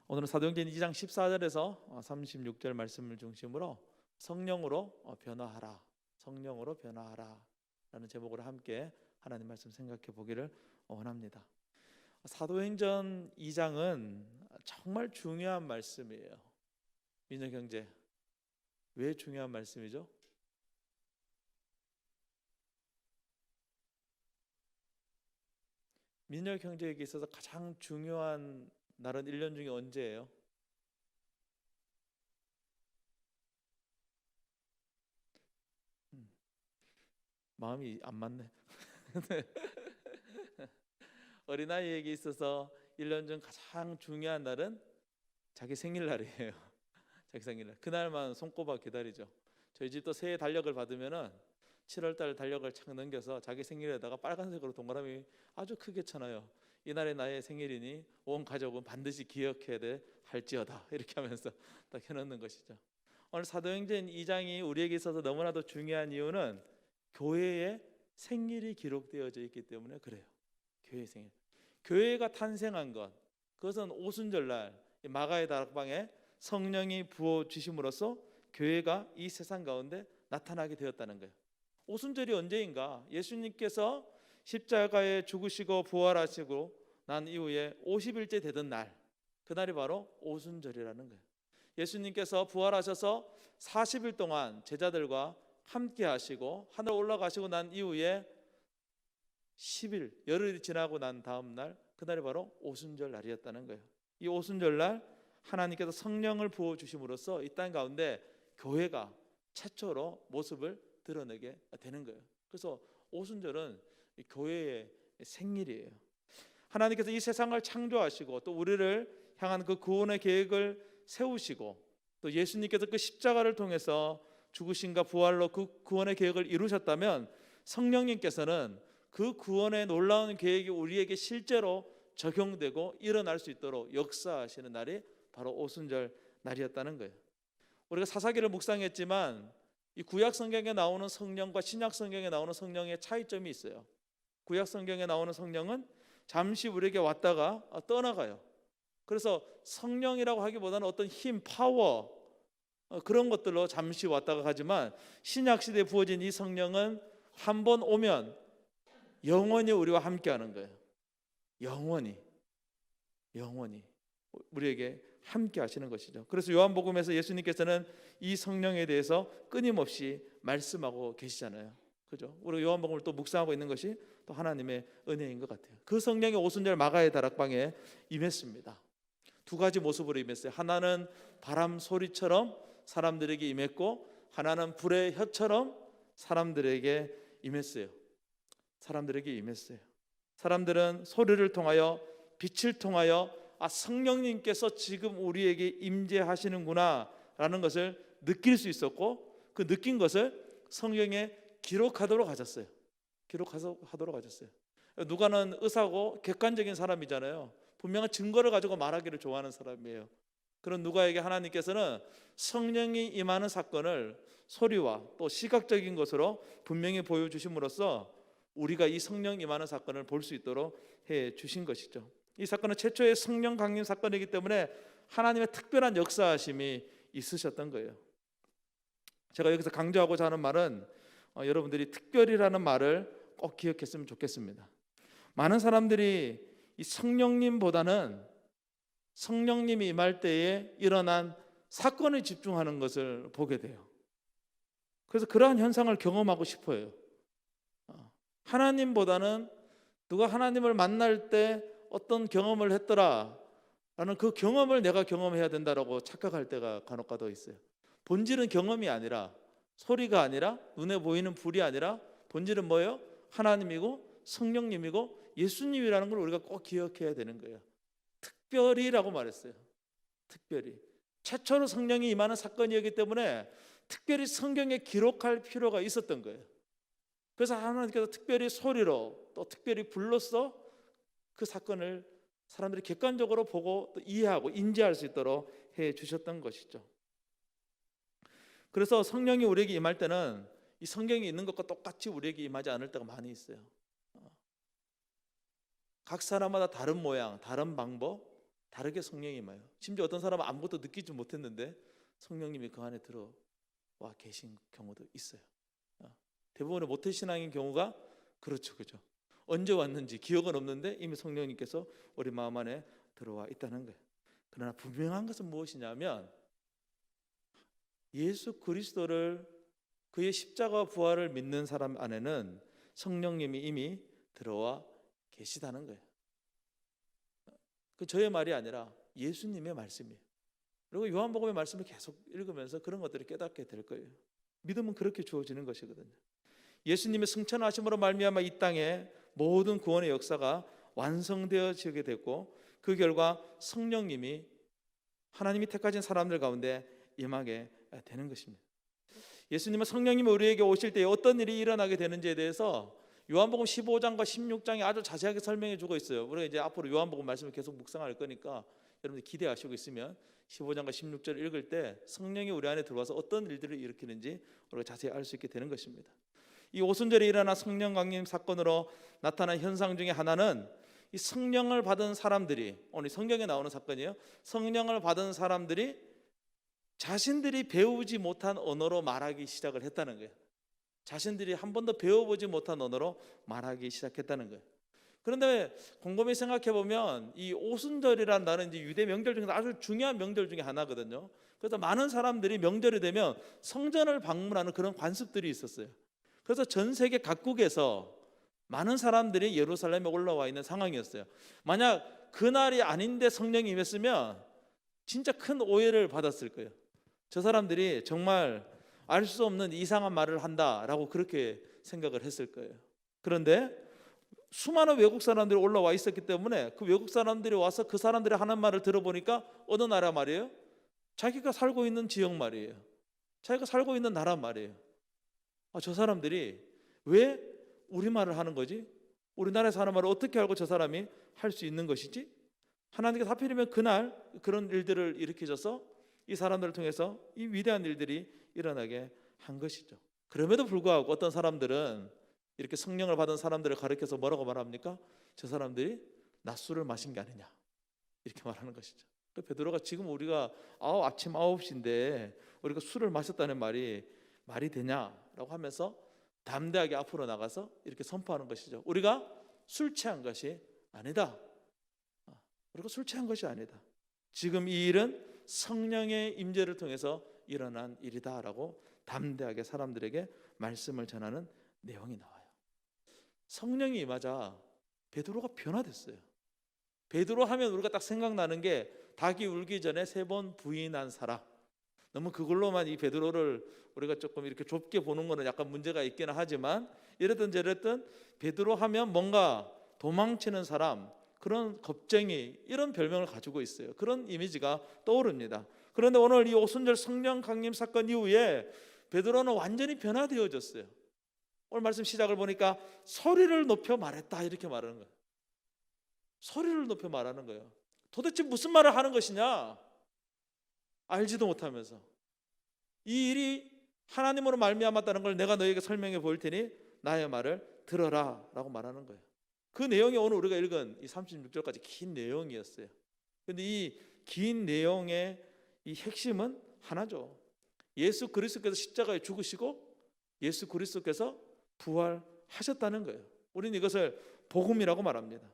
오늘은 사도행전 2장 14절에서 36절 말씀을 중심으로 성령으로 변화하라, 성령으로 변화하라 라는 제목으로 함께 하나님 말씀 생각해 보기를 원합니다. 사도행전 2장은 정말 중요한 말씀이에요. 민혁 형제, 왜 중요한 말씀이죠? 민혁 형제에게 있어서 가장 중요한 날은 1년 중에 언제예요? 마음이 안 맞네. 어린아이에게 있어서 1년 중 가장 중요한 날은 자기 생일날이에요. 자기 생일날. 그날만 손꼽아 기다리죠. 저희 집도 새해 달력을 받으면은 7월달 달력을 착 넘겨서 자기 생일에다가 빨간색으로 동그라미 아주 크게 쳐놔요. 이날이 나의 생일이니 온 가족은 반드시 기억해야 돼 할지어다, 이렇게 하면서 딱 해놓는 것이죠. 오늘 사도행전 2장이 우리에게 있어서 너무나도 중요한 이유는 교회의 생일이 기록되어져 있기 때문에 그래요. 교회의 생일. 교회가 탄생한 것, 그것은 오순절날 마가의 다락방에 성령이 부어 주심으로써 교회가 이 세상 가운데 나타나게 되었다는 거예요. 오순절이 언제인가? 예수님께서 십자가에 죽으시고 부활하시고 난 이후에 50일째 되던 날, 그날이 바로 오순절이라는 거예요. 예수님께서 부활하셔서 40일 동안 제자들과 함께 하시고 하늘 올라가시고 난 이후에 10일, 열흘이 지나고 난 다음 날, 그날이 바로 오순절 날이었다는 거예요. 이 오순절 날 하나님께서 성령을 부어 주심으로써 이 땅 가운데 교회가 최초로 모습을 드러내게 되는 거예요. 그래서 오순절은 교회의 생일이에요. 하나님께서 이 세상을 창조하시고 또 우리를 향한 그 구원의 계획을 세우시고 또 예수님께서 그 십자가를 통해서 죽으심과 부활로 그 구원의 계획을 이루셨다면 성령님께서는 그 구원의 놀라운 계획이 우리에게 실제로 적용되고 일어날 수 있도록 역사하시는 날이 바로 오순절 날이었다는 거예요. 우리가 사사기를 묵상했지만 이 구약 성경에 나오는 성령과 신약 성경에 나오는 성령의 차이점이 있어요. 구약 성경에 나오는 성령은 잠시 우리에게 왔다가 떠나가요. 그래서 성령이라고 하기보다는 어떤 힘, 파워, 그런 것들로 잠시 왔다가 가지만 신약 시대에 부어진 이 성령은 한 번 오면 영원히 우리와 함께하는 거예요. 영원히 우리에게 함께 하시는 것이죠. 그래서 요한복음에서 예수님께서는 이 성령에 대해서 끊임없이 말씀하고 계시잖아요. 그죠? 우리가 요한복음을 또 묵상하고 있는 것이 또 하나님의 은혜인 것 같아요. 그 성령이 오순절 마가의 다락방에 임했습니다. 두 가지 모습으로 임했어요. 하나는 바람 소리처럼 사람들에게 임했고, 하나는 불의 혀처럼 사람들에게 임했어요. 사람들은 소리를 통하여, 빛을 통하여 성령님께서 지금 우리에게 임재하시는구나 라는 것을 느낄 수 있었고, 그 느낀 것을 성경에 기록하도록 하셨어요. 누가는 의사고 객관적인 사람이잖아요. 분명한 증거를 가지고 말하기를 좋아하는 사람이에요. 그런 누가에게 하나님께서는 성령이 임하는 사건을 소리와 또 시각적인 것으로 분명히 보여주심으로써 우리가 이 성령 임하는 사건을 볼 수 있도록 해 주신 것이죠. 이 사건은 최초의 성령 강림 사건이기 때문에 하나님의 특별한 역사하심이 있으셨던 거예요. 제가 여기서 강조하고자 하는 말은 여러분들이 특별이라는 말을 꼭 기억했으면 좋겠습니다. 많은 사람들이 이 성령님보다는 성령님이 임할 때에 일어난 사건에 집중하는 것을 보게 돼요. 그래서 그러한 현상을 경험하고 싶어요. 하나님보다는 누가 하나님을 만날 때 어떤 경험을 했더라 라는 그 경험을 내가 경험해야 된다라고 착각할 때가 간혹가다 있어요. 본질은 경험이 아니라, 소리가 아니라, 눈에 보이는 불이 아니라 본질은 뭐예요? 하나님이고 성령님이고 예수님이라는 걸 우리가 꼭 기억해야 되는 거예요. 특별히라고 말했어요. 특별히 최초로 성령이 임하는 사건이었기 때문에 특별히 성경에 기록할 필요가 있었던 거예요. 그래서 하나님께서 특별히 소리로 또 특별히 불로써 그 사건을 사람들이 객관적으로 보고 또 이해하고 인지할 수 있도록 해 주셨던 것이죠. 그래서 성령이 우리에게 임할 때는 이 성경에 있는 것과 똑같이 우리에게 임하지 않을 때가 많이 있어요. 각 사람마다 다른 모양, 다른 방법, 다르게 성령이 임해요. 심지어 어떤 사람은 아무것도 느끼지 못했는데 성령님이 그 안에 들어와 계신 경우도 있어요. 대부분의 모태신앙인 경우가 그렇죠. 언제 왔는지 기억은 없는데 이미 성령님께서 우리 마음 안에 들어와 있다는 거예요. 그러나 분명한 것은 무엇이냐면 예수 그리스도를, 그의 십자가 부활을 믿는 사람 안에는 성령님이 이미 들어와 계시다는 거예요. 그 저의 말이 아니라 예수님의 말씀이에요. 그리고 요한복음의 말씀을 계속 읽으면서 그런 것들을 깨닫게 될 거예요. 믿음은 그렇게 주어지는 것이거든요. 예수님의 승천하심으로 말미암아 이 땅에 모든 구원의 역사가 완성되어지게 됐고, 그 결과 성령님이 하나님이 택하신 사람들 가운데 임하게 되는 것입니다. 예수님은 성령님이 우리에게 오실 때 어떤 일이 일어나게 되는지에 대해서 요한복음 15장과 16장에 아주 자세하게 설명해 주고 있어요. 우리가 이제 앞으로 요한복음 말씀을 계속 묵상할 거니까 여러분들 기대하시고 있으면 15장과 16절 읽을 때 성령이 우리 안에 들어와서 어떤 일들을 일으키는지 우리가 자세히 알 수 있게 되는 것입니다. 이 오순절에 일어난 성령 강림 사건으로 나타난 현상 중에 하나는 이 성령을 받은 사람들이, 오늘 성경에 나오는 사건이에요. 성령을 받은 사람들이 자신들이 배우지 못한 언어로 말하기 시작을 했다는 거예요. 자신들이 한 번도 배워보지 못한 언어로 말하기 시작했다는 거예요. 그런데 곰곰이 생각해 보면 이 오순절이라는 날은 이제 유대 명절 중에서 아주 중요한 명절 중에 하나거든요. 그래서 많은 사람들이 명절이 되면 성전을 방문하는 그런 관습들이 있었어요. 그래서 전 세계 각국에서 많은 사람들이 예루살렘에 올라와 있는 상황이었어요. 만약 그날이 아닌데 성령이 임했으면 진짜 큰 오해를 받았을 거예요. 저 사람들이 정말 알 수 없는 이상한 말을 한다라고 그렇게 생각을 했을 거예요. 그런데 수많은 외국 사람들이 올라와 있었기 때문에 그 외국 사람들이 와서 그 사람들이 하는 말을 들어보니까 어느 나라 말이에요? 자기가 살고 있는 지역 말이에요. 자기가 살고 있는 나라 말이에요. 저 사람들이 왜 우리말을 하는 거지? 우리나라에서 하는 말을 어떻게 알고 저 사람이 할 수 있는 것이지? 하나님께서 하필이면 그날 그런 일들을 일으키셔서 이 사람들을 통해서 이 위대한 일들이 일어나게 한 것이죠. 그럼에도 불구하고 어떤 사람들은 이렇게 성령을 받은 사람들을 가리켜서 뭐라고 말합니까? 저 사람들이 낮술을 마신 게 아니냐, 이렇게 말하는 것이죠. 베드로가 지금 우리가 아침 9시인데 우리가 술을 마셨다는 말이 되냐라고 하면서 담대하게 앞으로 나가서 이렇게 선포하는 것이죠. 우리가 술 취한 것이 아니다. 우리가 술 취한 것이 아니다. 지금 이 일은 성령의 임재를 통해서 일어난 일이다라고 담대하게 사람들에게 말씀을 전하는 내용이 나와요. 성령이 임하자 베드로가 변화됐어요. 베드로 하면 우리가 딱 생각나는 게 닭이 울기 전에 3번 부인한 사람. 너무 그걸로만 이 베드로를 우리가 조금 이렇게 좁게 보는 거는 약간 문제가 있기는 하지만, 이랬든 저랬든 베드로 하면 뭔가 도망치는 사람, 그런 겁쟁이, 이런 별명을 가지고 있어요. 그런 이미지가 떠오릅니다. 그런데 오늘 이 오순절 성령 강림 사건 이후에 베드로는 완전히 변화되어졌어요. 오늘 말씀 시작을 보니까 소리를 높여 말했다, 이렇게 말하는 거예요. 소리를 높여 말하는 거예요. 도대체 무슨 말을 하는 것이냐? 알지도 못하면서 이 일이 하나님으로 말미암았다는 걸 내가 너에게 설명해 볼 테니 나의 말을 들어라 라고 말하는 거예요. 그 내용이 오늘 우리가 읽은 이 36절까지 긴 내용이었어요. 그런데 이 긴 내용의 이 핵심은 하나죠. 예수 그리스도께서 십자가에 죽으시고 예수 그리스도께서 부활하셨다는 거예요. 우리는 이것을 복음이라고 말합니다.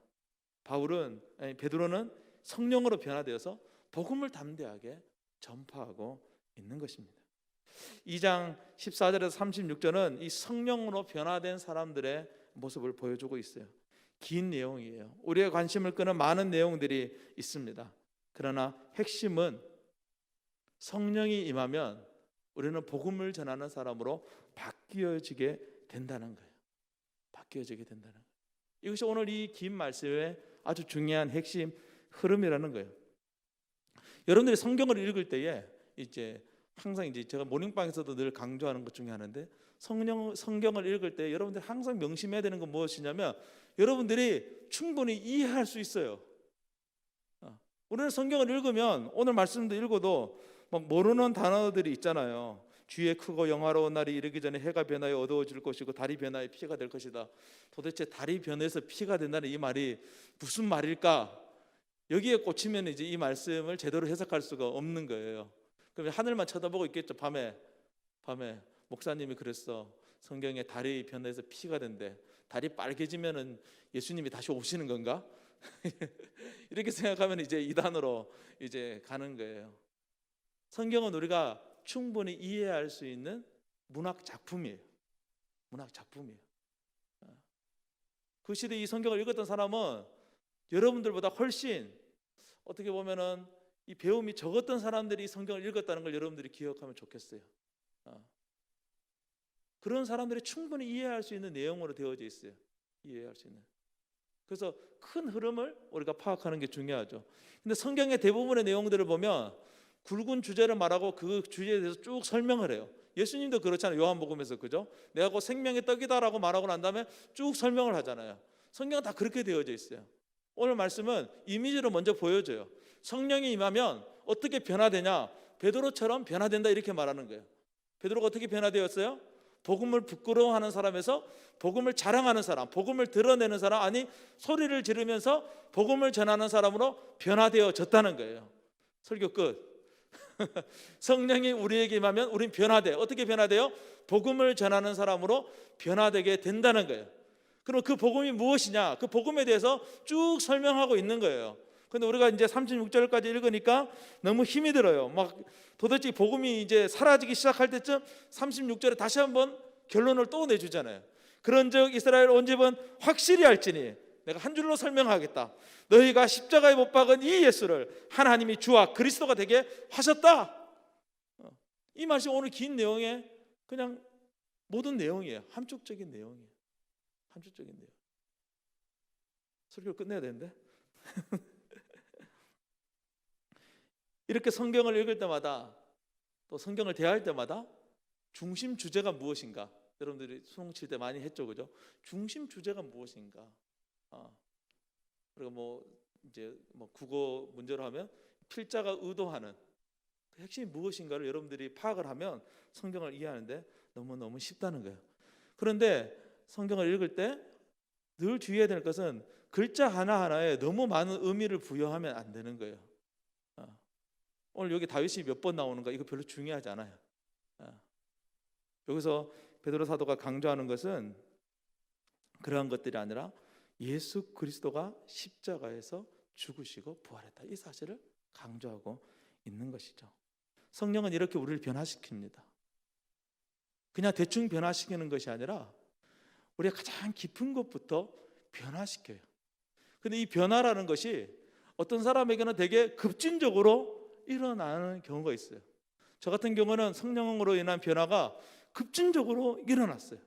베드로는 성령으로 변화되어서 복음을 담대하게 전파하고 있는 것입니다. 2장 14절에서 36절은 이 성령으로 변화된 사람들의 모습을 보여주고 있어요. 긴 내용이에요. 우리의 관심을 끄는 많은 내용들이 있습니다. 그러나 핵심은 성령이 임하면 우리는 복음을 전하는 사람으로 바뀌어지게 된다는 거예요. 바뀌어지게 된다는 거예요. 이것이 오늘 이 긴 말씀의 아주 중요한 핵심 흐름이라는 거예요. 여러분들이 성경을 읽을 때에 이제 항상 이제 제가 모닝방에서도 늘 강조하는 것 중에 하나인데, 성경을 읽을 때 여러분들이 항상 명심해야 되는 건 무엇이냐면 여러분들이 충분히 이해할 수 있어요. 우리는 성경을 읽으면 오늘 말씀도 읽어도 막 모르는 단어들이 있잖아요. 주의 크고 영화로운 날이 이르기 전에 해가 변하여 어두워질 것이고 달이 변하여 피가 될 것이다. 도대체 달이 변해서 피가 된다는 이 말이 무슨 말일까? 여기에 꽂히면 이제 이 말씀을 제대로 해석할 수가 없는 거예요. 그럼 하늘만 쳐다보고 있겠죠. 밤에 목사님이 그랬어. 성경에 달이 변해서 피가 된대. 달이 빨개지면은 예수님이 다시 오시는 건가? 이렇게 생각하면 이제 이단으로 이제 가는 거예요. 성경은 우리가 충분히 이해할 수 있는 문학 작품이에요. 문학 작품이에요. 그 시대에 이 성경을 읽었던 사람은 여러분들보다 훨씬 어떻게 보면은 이 배움이 적었던 사람들이 이 성경을 읽었다는 걸 여러분들이 기억하면 좋겠어요. 그런 사람들이 충분히 이해할 수 있는 내용으로 되어져 있어요. 이해할 수 있는. 그래서 큰 흐름을 우리가 파악하는 게 중요하죠. 근데 성경의 대부분의 내용들을 보면 굵은 주제를 말하고 그 주제에 대해서 쭉 설명을 해요. 예수님도 그렇잖아요. 요한복음에서, 그죠? 내가 곧 생명의 떡이다라고 말하고 난 다음에 쭉 설명을 하잖아요. 성경은 다 그렇게 되어져 있어요. 오늘 말씀은 이미지로 먼저 보여줘요. 성령이 임하면 어떻게 변화되냐? 베드로처럼 변화된다, 이렇게 말하는 거예요. 베드로가 어떻게 변화되었어요? 복음을 부끄러워하는 사람에서 복음을 자랑하는 사람, 복음을 드러내는 사람, 아니 소리를 지르면서 복음을 전하는 사람으로 변화되어졌다는 거예요. 설교 끝. 성령이 우리에게 임하면 우린 변화돼. 어떻게 변화돼요? 복음을 전하는 사람으로 변화되게 된다는 거예요. 그럼 그 복음이 무엇이냐? 그 복음에 대해서 쭉 설명하고 있는 거예요. 근데 우리가 이제 36절까지 읽으니까 너무 힘이 들어요. 막 도대체 복음이 이제 사라지기 시작할 때쯤 36절에 다시 한번 결론을 또 내주잖아요. 그런즉 이스라엘 온 집은 확실히 알지니, 내가 한 줄로 설명하겠다. 너희가 십자가에 못 박은 이 예수를 하나님이 주와 그리스도가 되게 하셨다. 이 말씀 오늘 긴 내용에 그냥 모든 내용이에요. 함축적인 내용이에요. 함축적인 내용. 설교 끝내야 되는데. 이렇게 성경을 읽을 때마다, 또 성경을 대할 때마다 중심 주제가 무엇인가? 여러분들이 수능 칠 때 많이 했죠, 그죠? 중심 주제가 무엇인가? 그리고 이제 국어 문제로 하면 필자가 의도하는 그 핵심이 무엇인가를 여러분들이 파악을 하면 성경을 이해하는데 너무 쉽다는 거예요. 그런데 성경을 읽을 때 늘 주의해야 될 것은 글자 하나하나에 너무 많은 의미를 부여하면 안 되는 거예요. 오늘 여기 다윗이 몇 번 나오는가, 이거 별로 중요하지 않아요. 여기서 베드로 사도가 강조하는 것은 그러한 것들이 아니라 예수 그리스도가 십자가에서 죽으시고 부활했다, 이 사실을 강조하고 있는 것이죠. 성령은 이렇게 우리를 변화시킵니다. 그냥 대충 변화시키는 것이 아니라 우리가 가장 깊은 것부터 변화시켜요. 근데 이 변화라는 것이 어떤 사람에게는 되게 급진적으로 일어나는 경우가 있어요. 저 같은 경우는 성령으로 인한 변화가 급진적으로 일어났어요.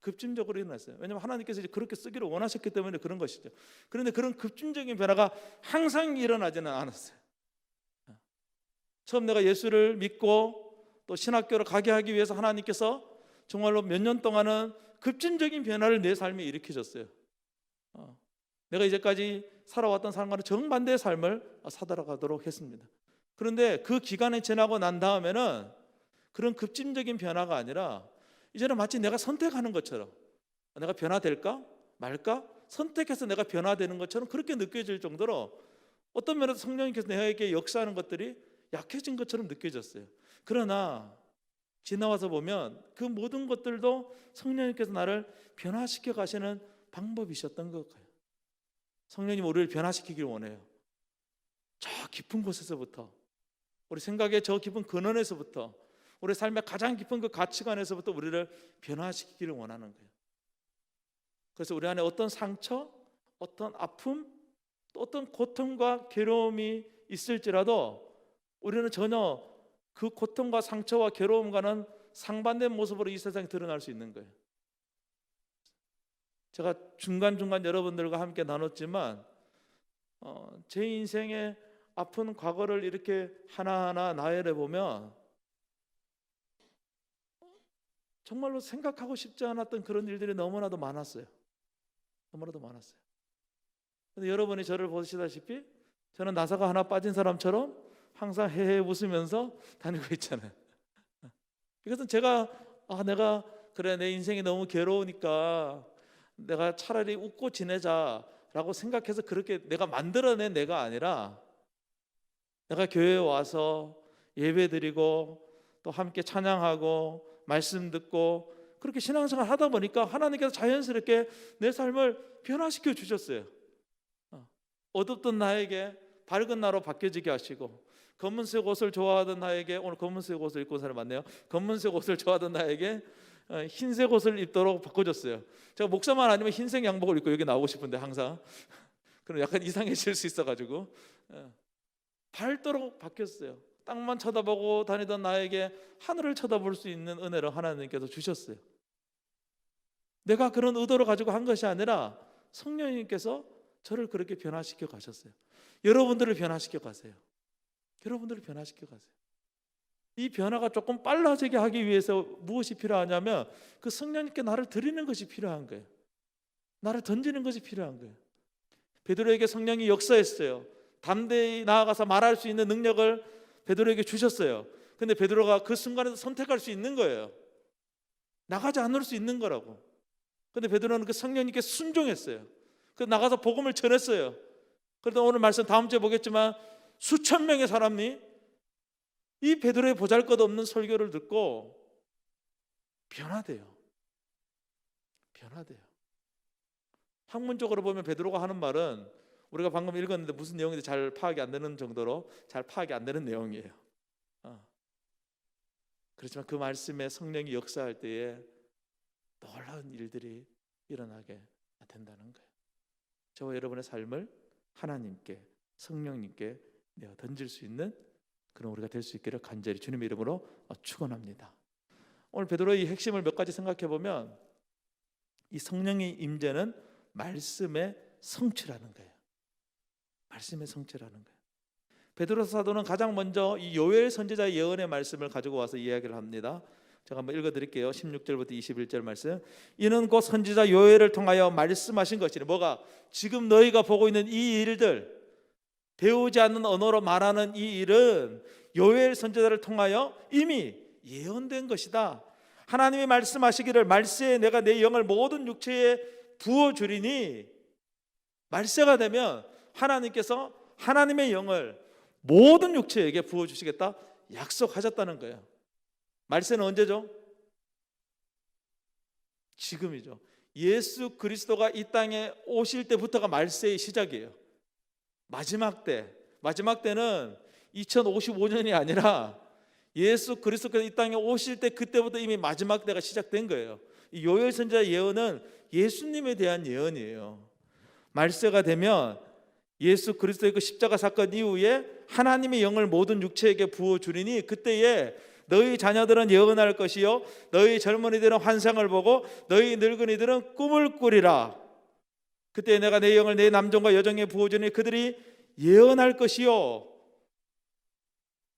급진적으로 일어났어요. 왜냐하면 하나님께서 이제 그렇게 쓰기를 원하셨기 때문에 그런 것이죠. 그런데 그런 급진적인 변화가 항상 일어나지는 않았어요. 처음 내가 예수를 믿고 또 신학교를 가게 하기 위해서 하나님께서 정말로 몇 년 동안은 급진적인 변화를 내 삶에 일으키셨어요. 내가 이제까지 살아왔던 삶과는 정반대의 삶을 살아가도록 했습니다. 그런데 그 기간이 지나고 난 다음에는 그런 급진적인 변화가 아니라 이제는 마치 내가 선택하는 것처럼, 내가 변화될까 말까 선택해서 내가 변화되는 것처럼 그렇게 느껴질 정도로 어떤 면에서 성령님께서 내게 역사하는 것들이 약해진 것처럼 느껴졌어요. 그러나 지나와서 보면 그 모든 것들도 성령님께서 나를 변화시켜 가시는 방법이셨던 것 같아요. 성령님 우리를 변화시키길 원해요. 저 깊은 곳에서부터, 우리 생각의 저 깊은 근원에서부터, 우리 삶의 가장 깊은 그 가치관에서부터 우리를 변화시키기를 원하는 거예요. 그래서 우리 안에 어떤 상처, 어떤 아픔, 또 어떤 고통과 괴로움이 있을지라도 우리는 전혀 그 고통과 상처와 괴로움과는 상반된 모습으로 이 세상에 드러날 수 있는 거예요. 제가 중간중간 여러분들과 함께 나눴지만 제 인생의 아픈 과거를 이렇게 하나하나 나열해 보면 정말로 생각하고 싶지 않았던 그런 일들이 너무나도 많았어요. 너무나도 많았어요. 근데 여러분이 저를 보시다시피 저는 나사가 하나 빠진 사람처럼 항상 헤헤 웃으면서 다니고 있잖아요. 이것은 제가 내가 그래 내 인생이 너무 괴로우니까 내가 차라리 웃고 지내자라고 라고 생각해서 그렇게 내가 만들어낸 내가 아니라, 내가 교회에 와서 예배 드리고 또 함께 찬양하고 말씀 듣고 그렇게 신앙생활 하다 보니까 하나님께서 자연스럽게 내 삶을 변화시켜 주셨어요. 어둡던 나에게 밝은 나로 바뀌어지게 하시고, 검은색 옷을 좋아하던 나에게, 오늘 검은색 옷을 입고 온 사람 많네요. 검은색 옷을 좋아하던 나에게 흰색 옷을 입도록 바꿔줬어요. 제가 목사만 아니면 흰색 양복을 입고 여기 나오고 싶은데 항상 그럼 약간 이상해질 수 있어가지고 밝도록 바뀌었어요. 땅만 쳐다보고 다니던 나에게 하늘을 쳐다볼 수 있는 은혜를 하나님께서 주셨어요. 내가 그런 의도를 가지고 한 것이 아니라 성령님께서 저를 그렇게 변화시켜 가셨어요. 여러분들을 변화시켜 가세요. 여러분들을 변화시켜 가세요. 이 변화가 조금 빨라지게 하기 위해서 무엇이 필요하냐면 그 성령님께 나를 드리는 것이 필요한 거예요. 나를 던지는 것이 필요한 거예요. 베드로에게 성령이 역사했어요. 담대히 나아가서 말할 수 있는 능력을 베드로에게 주셨어요. 근데 베드로가 그 순간에도 선택할 수 있는 거예요. 나가지 않을 수 있는 거라고. 근데 베드로는 그 성령님께 순종했어요. 그래서 나가서 복음을 전했어요. 그래도 오늘 말씀 다음 주에 보겠지만 수천 명의 사람이 이 베드로의 보잘것없는 설교를 듣고 변화돼요. 학문적으로 보면 베드로가 하는 말은 우리가 방금 읽었는데 무슨 내용인지 잘 파악이 안 되는 정도로 잘 파악이 안 되는 내용이에요. 그렇지만 그 말씀에 성령이 역사할 때에 놀라운 일들이 일어나게 된다는 거예요. 저와 여러분의 삶을 하나님께, 성령님께 내어 던질 수 있는 그런 우리가 될 수 있기를 간절히 주님의 이름으로 축원합니다. 오늘 베드로의 핵심을 몇 가지 생각해 보면 이 성령의 임재는 말씀의 성취라는 거예요. 말씀의 성취라는 거예요. 베드로 사도는 가장 먼저 이 요엘 선지자의 예언의 말씀을 가지고 와서 이야기를 합니다. 제가 한번 읽어드릴게요. 16절부터 21절 말씀. 이는 곧 선지자 요엘을 통하여 말씀하신 것이니, 뭐가? 지금 너희가 보고 있는 이 일들, 배우지 않는 언어로 말하는 이 일은 요엘 선지자를 통하여 이미 예언된 것이다. 하나님이 말씀하시기를 말세에 내가 내 영을 모든 육체에 부어주리니, 말세가 되면 하나님께서 하나님의 영을 모든 육체에게 부어주시겠다 약속하셨다는 거예요. 말세는 언제죠? 지금이죠. 예수 그리스도가 이 땅에 오실 때부터가 말세의 시작이에요. 마지막 때는 2055년이 아니라 예수 그리스도께서 이 땅에 오실 때 그때부터 이미 마지막 때가 시작된 거예요. 이 요엘 선지자 예언은 예수님에 대한 예언이에요. 말세가 되면 예수 그리스도의 그 십자가 사건 이후에 하나님의 영을 모든 육체에게 부어주리니 그때에 너희 자녀들은 예언할 것이요 너희 젊은이들은 환상을 보고 너희 늙은이들은 꿈을 꾸리라. 그때 내가 내 영을 내 남종과 여종에 부어주니 그들이 예언할 것이요.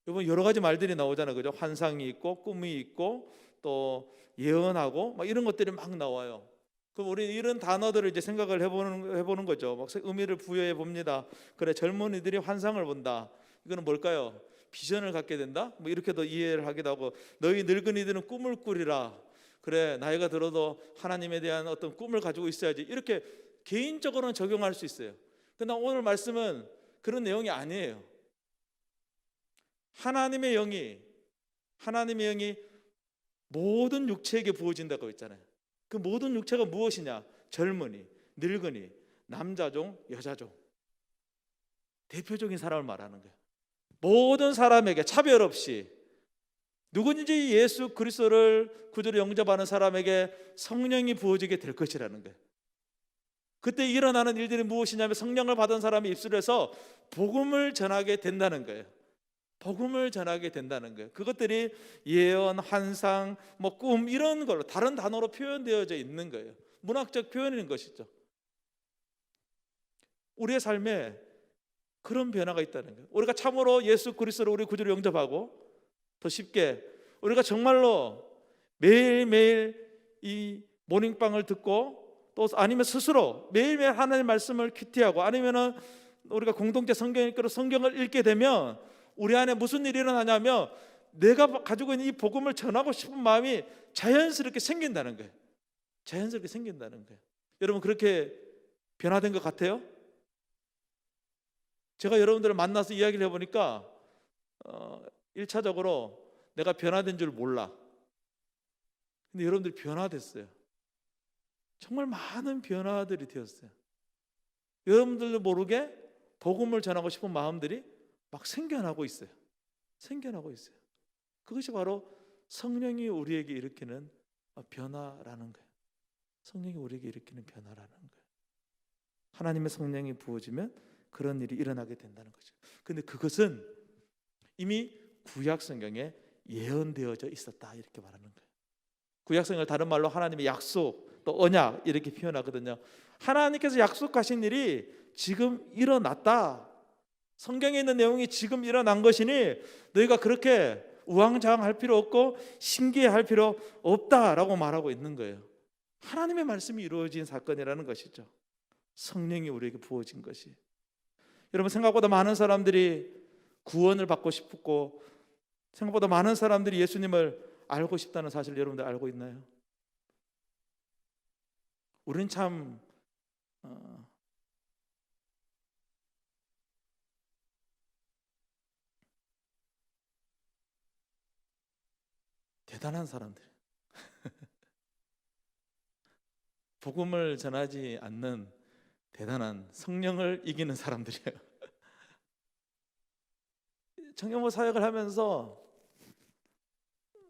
여러분 여러 가지 말들이 나오잖아요. 그죠? 환상이 있고 꿈이 있고 또 예언하고 막 이런 것들이 막 나와요. 그럼 우리 이런 단어들을 이제 생각을 해보는 거죠. 막 의미를 부여해 봅니다. 그래, 젊은이들이 환상을 본다. 이거는 뭘까요? 비전을 갖게 된다. 뭐 이렇게도 이해를 하기도 하고, 너희 늙은이들은 꿈을 꾸리라. 그래, 나이가 들어도 하나님에 대한 어떤 꿈을 가지고 있어야지. 이렇게 개인적으로는 적용할 수 있어요. 그러나 오늘 말씀은 그런 내용이 아니에요. 하나님의 영이 모든 육체에게 부어진다고 했잖아요. 그 모든 육체가 무엇이냐? 젊은이, 늙은이, 남자종, 여자종, 대표적인 사람을 말하는 거예요. 모든 사람에게 차별 없이 누구든지 예수 그리스도를 구주로 영접하는 사람에게 성령이 부어지게 될 것이라는 거예요. 그때 일어나는 일들이 무엇이냐면 성령을 받은 사람이 입술에서 복음을 전하게 된다는 거예요. 복음을 전하게 된다는 거예요. 그것들이 예언, 환상, 뭐 꿈 이런 걸로 다른 단어로 표현되어져 있는 거예요. 문학적 표현인 것이죠. 우리의 삶에 그런 변화가 있다는 거예요. 우리가 참으로 예수 그리스도를 우리 구주로 영접하고 더 쉽게 우리가 정말로 매일매일 이 모닝빵을 듣고 또 아니면 스스로 매일매일 하나님의 말씀을 큐티하고 아니면은 우리가 공동체 성경을 읽게 되면 우리 안에 무슨 일이 일어나냐면 내가 가지고 있는 이 복음을 전하고 싶은 마음이 자연스럽게 생긴다는 거예요. 자연스럽게 생긴다는 거예요. 여러분 그렇게 변화된 것 같아요? 제가 여러분들을 만나서 이야기를 해보니까 1차적으로 내가 변화된 줄 몰라. 근데 여러분들이 변화됐어요. 정말 많은 변화들이 되었어요. 여러분들도 모르게 복음을 전하고 싶은 마음들이 막 생겨나고 있어요. 생겨나고 있어요. 그것이 바로 성령이 우리에게 일으키는 변화라는 거예요. 성령이 우리에게 일으키는 변화라는 거예요. 하나님의 성령이 부어지면 그런 일이 일어나게 된다는 거죠. 근데 그것은 이미 구약 성경에 예언되어져 있었다 이렇게 말하는 거예요. 구약 성경을 다른 말로 하나님의 약속 또 언약 이렇게 표현하거든요. 하나님께서 약속하신 일이 지금 일어났다. 성경에 있는 내용이 지금 일어난 것이니 너희가 그렇게 우왕좌왕할 필요 없고 신기해할 필요 없다라고 말하고 있는 거예요. 하나님의 말씀이 이루어진 사건이라는 것이죠. 성령이 우리에게 부어진 것이. 여러분, 생각보다 많은 사람들이 구원을 받고 싶고 생각보다 많은 사람들이 예수님을 알고 싶다는 사실 여러분들 알고 있나요? 우리는 참 대단한 사람들. 복음을 전하지 않는 대단한 성령을 이기는 사람들이에요. 청년부 사역을 하면서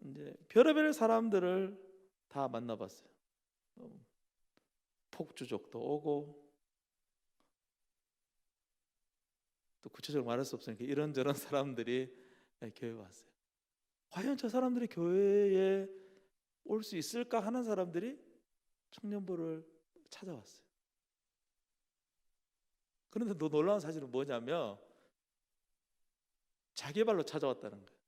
이제 별의별 사람들을 다 만나봤어요. 폭주족도 오고 또 구체적으로 말할 수 없으니까 이런저런 사람들이 교회에 왔어요. 과연 저 사람들이 교회에 올 수 있을까 하는 사람들이 청년부를 찾아왔어요. 그런데 더 놀라운 사실은 뭐냐면 자기 발로 찾아왔다는 거예요.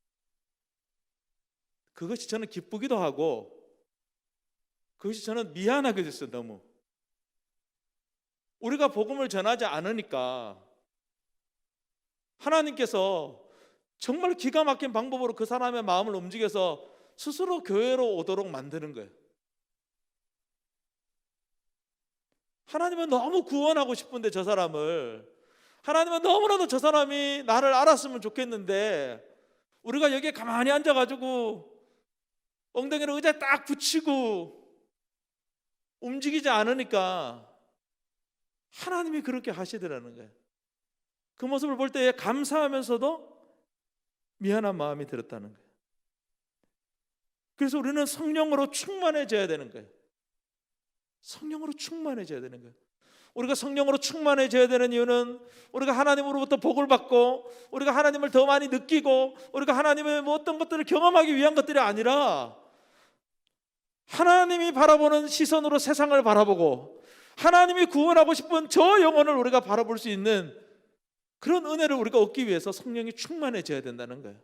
그것이 저는 기쁘기도 하고 그것이 저는 미안하게 됐어요. 너무 우리가 복음을 전하지 않으니까 하나님께서 정말 기가 막힌 방법으로 그 사람의 마음을 움직여서 스스로 교회로 오도록 만드는 거예요. 하나님은 너무 구원하고 싶은데 저 사람을, 하나님은 너무나도 저 사람이 나를 알았으면 좋겠는데 우리가 여기에 가만히 앉아가지고 엉덩이를 의자에 딱 붙이고 움직이지 않으니까 하나님이 그렇게 하시더라는 거예요. 그 모습을 볼 때 감사하면서도 미안한 마음이 들었다는 거예요. 그래서 우리는 성령으로 충만해져야 되는 거예요. 성령으로 충만해져야 되는 거예요. 우리가 성령으로 충만해져야 되는 이유는 우리가 하나님으로부터 복을 받고 우리가 하나님을 더 많이 느끼고 우리가 하나님의 뭐 어떤 것들을 경험하기 위한 것들이 아니라 하나님이 바라보는 시선으로 세상을 바라보고 하나님이 구원하고 싶은 저 영혼을 우리가 바라볼 수 있는 그런 은혜를 우리가 얻기 위해서 성령이 충만해져야 된다는 거예요.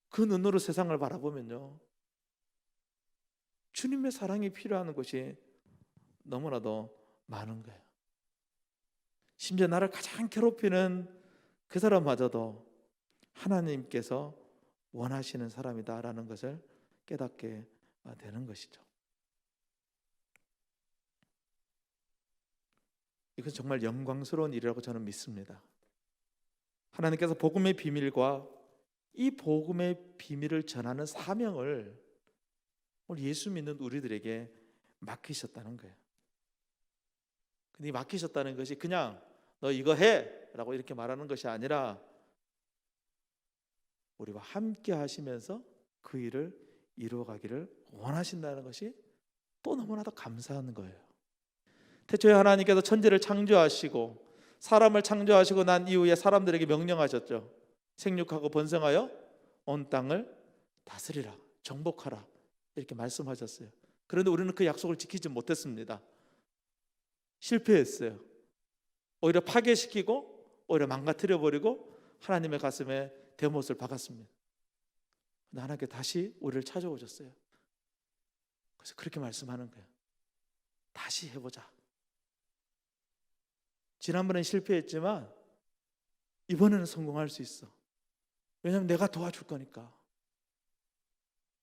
그 눈으로 세상을 바라보면요, 주님의 사랑이 필요한 것이 너무나도 많은 거예요. 심지어 나를 가장 괴롭히는 그 사람마저도 하나님께서 원하시는 사람이다라는 것을 깨닫게 되는 것이죠. 이건 정말 영광스러운 일이라고 저는 믿습니다. 하나님께서 복음의 비밀과 이 복음의 비밀을 전하는 사명을 오늘 예수 믿는 우리들에게 맡기셨다는 거예요. 근데 이 맡기셨다는 것이 그냥 너 이거 해 라고 이렇게 말하는 것이 아니라 우리와 함께 하시면서 그 일을 이루어가기를 원하신다는 것이 또 너무나도 감사한 거예요. 태초에 하나님께서 천지를 창조하시고 사람을 창조하시고 난 이후에 사람들에게 명령하셨죠. 생육하고 번성하여 온 땅을 다스리라, 정복하라 이렇게 말씀하셨어요. 그런데 우리는 그 약속을 지키지 못했습니다. 실패했어요. 오히려 파괴시키고 오히려 망가뜨려버리고 하나님의 가슴에 대못을 박았습니다. 하나님께 다시 우리를 찾아오셨어요. 그래서 그렇게 말씀하는 거예요. 다시 해보자. 지난번엔 실패했지만 이번에는 성공할 수 있어. 왜냐하면 내가 도와줄 거니까.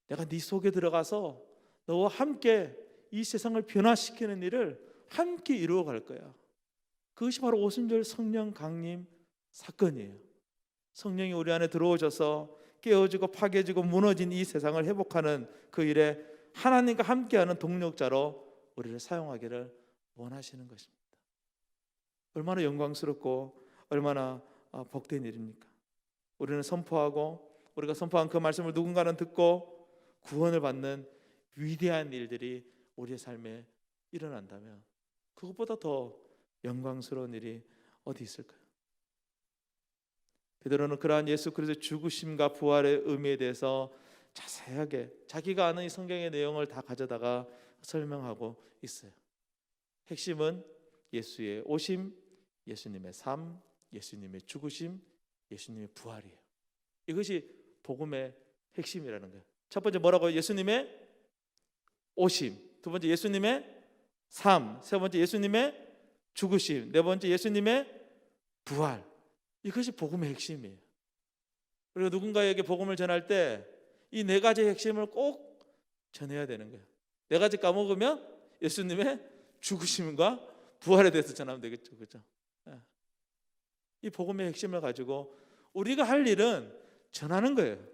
내가 네 속에 들어가서 너와 함께 이 세상을 변화시키는 일을 함께 이루어갈 거야. 그것이 바로 오순절 성령 강림 사건이에요. 성령이 우리 안에 들어오셔서 깨어지고 파괴지고 무너진 이 세상을 회복하는 그 일에 하나님과 함께하는 동력자로 우리를 사용하기를 원하시는 것입니다. 얼마나 영광스럽고 얼마나 복된 일입니까? 우리는 선포하고 우리가 선포한 그 말씀을 누군가는 듣고 구원을 받는 위대한 일들이 우리의 삶에 일어난다면 그것보다 더 영광스러운 일이 어디 있을까요? 베드로는 그러한 예수 그리스도의 죽으심과 부활의 의미에 대해서 자세하게 자기가 아는 이 성경의 내용을 다 가져다가 설명하고 있어요. 핵심은 예수의 오심, 예수님의 삶, 예수님의 죽으심, 예수님의 부활이에요. 이것이 복음의 핵심이라는 거예요. 첫 번째 뭐라고요? 예수님의 오심. 두 번째 예수님의 삶. 세 번째 예수님의 죽으심. 네 번째 예수님의 부활. 이것이 복음의 핵심이에요. 그리고 누군가에게 복음을 전할 때 이 네 가지의 핵심을 꼭 전해야 되는 거예요. 네 가지 까먹으면 예수님의 죽으심과 부활에 대해서 전하면 되겠죠, 그렇죠? 이 복음의 핵심을 가지고 우리가 할 일은 전하는 거예요.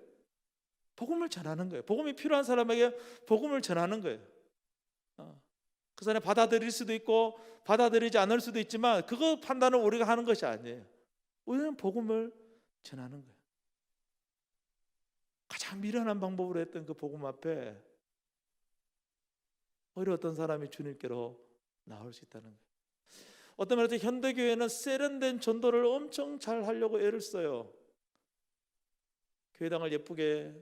복음을 전하는 거예요. 복음이 필요한 사람에게 복음을 전하는 거예요. 그 사람이 받아들일 수도 있고 받아들이지 않을 수도 있지만 그거 판단을 우리가 하는 것이 아니에요. 우리는 복음을 전하는 거예요. 가장 미련한 방법으로 했던 그 복음 앞에 오히려 어떤 사람이 주님께로 나올 수 있다는 거예요. 어떤 면에서 현대교회는 세련된 전도를 엄청 잘 하려고 애를 써요. 교회당을 예쁘게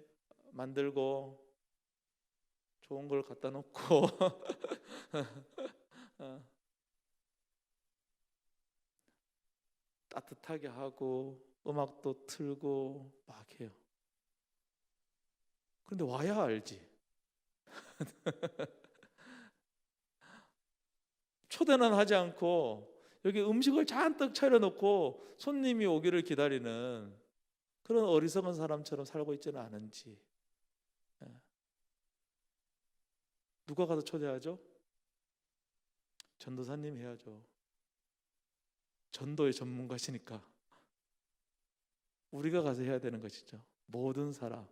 만들고 좋은 걸 갖다 놓고 따뜻하게 하고 음악도 틀고 막 해요. 그런데 와야 알지. 초대는 하지 않고 여기 음식을 잔뜩 차려놓고 손님이 오기를 기다리는 그런 어리석은 사람처럼 살고 있지는 않은지. 누가 가서 초대하죠? 전도사님 해야죠. 전도의 전문가시니까 우리가 가서 해야 되는 것이죠. 모든 사람,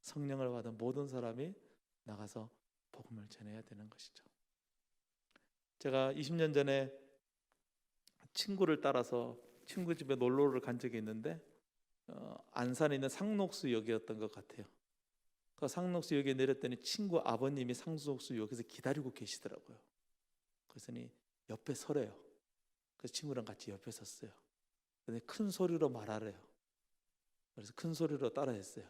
성령을 받은 모든 사람이 나가서 복음을 전해야 되는 것이죠. 제가 20년 전에 친구를 따라서 친구 집에 놀러를 간 적이 있는데 안산에 있는 상록수역이었던 것 같아요. 그 상록수역에 내렸더니 친구 아버님이 상록수역에서 기다리고 계시더라고요. 그랬더니 옆에 서래요. 그래서 친구랑 같이 옆에 섰어요. 근데 큰 소리로 말하래요. 그래서 큰 소리로 따라했어요.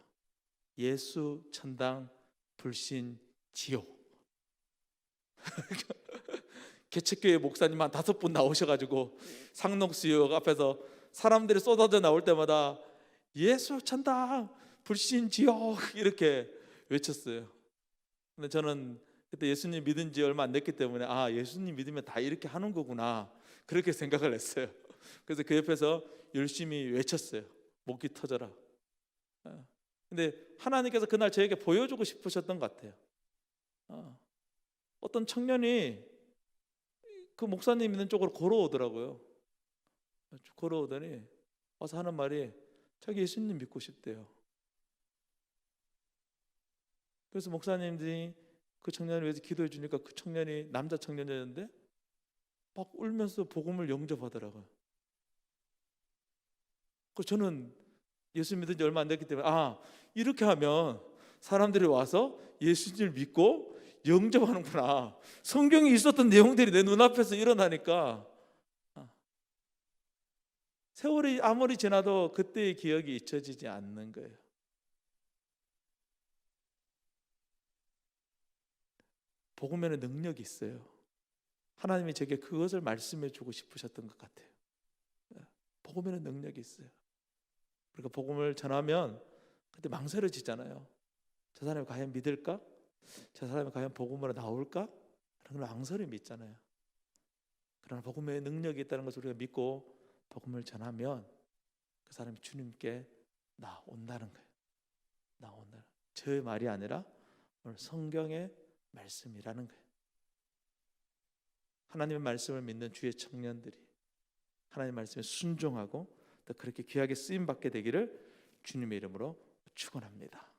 예수 천당 불신 지옥. 개척교회 목사님 한 5분 나오셔가지고 상록수역 앞에서 사람들이 쏟아져 나올 때마다 예수 천당 불신 지옥 이렇게 외쳤어요. 근데 저는 그때 예수님 믿은 지 얼마 안 됐기 때문에 예수님 믿으면 다 이렇게 하는 거구나 그렇게 생각을 했어요. 그래서 그 옆에서 열심히 외쳤어요. 목이 터져라. 근데 하나님께서 그날 저에게 보여주고 싶으셨던 것 같아요. 어떤 청년이 그 목사님 있는 쪽으로 걸어오더라고요. 걸어오더니 와서 하는 말이 자기 예수님 믿고 싶대요. 그래서 목사님들이 그 청년을 위해서 기도해 주니까 그 청년이 남자 청년이었는데 막 울면서 복음을 영접하더라고요. 그 저는 예수 믿은 지 얼마 안 됐기 때문에 이렇게 하면 사람들이 와서 예수님을 믿고 영접하는구나. 성경에 있었던 내용들이 내 눈앞에서 일어나니까 세월이 아무리 지나도 그때의 기억이 잊혀지지 않는 거예요. 복음에는 능력이 있어요. 하나님이 제게 그것을 말씀해 주고 싶으셨던 것 같아요. 복음에는 능력이 있어요. 그러니까 복음을 전하면 그때 망설여지잖아요. 저 사람이 과연 믿을까? 저 사람이 과연 복음으로 나올까? 그런 망설임이 있잖아요. 그러나 복음에 능력이 있다는 것을 우리가 믿고 복음을 전하면 그 사람이 주님께 나온다는 거예요. 나온다. 제 말이 아니라 오늘 성경의 말씀이라는 거예요. 하나님의 말씀을 믿는 주의 청년들이 하나님의 말씀에 순종하고 또 그렇게 귀하게 쓰임 받게 되기를 주님의 이름으로 축원합니다.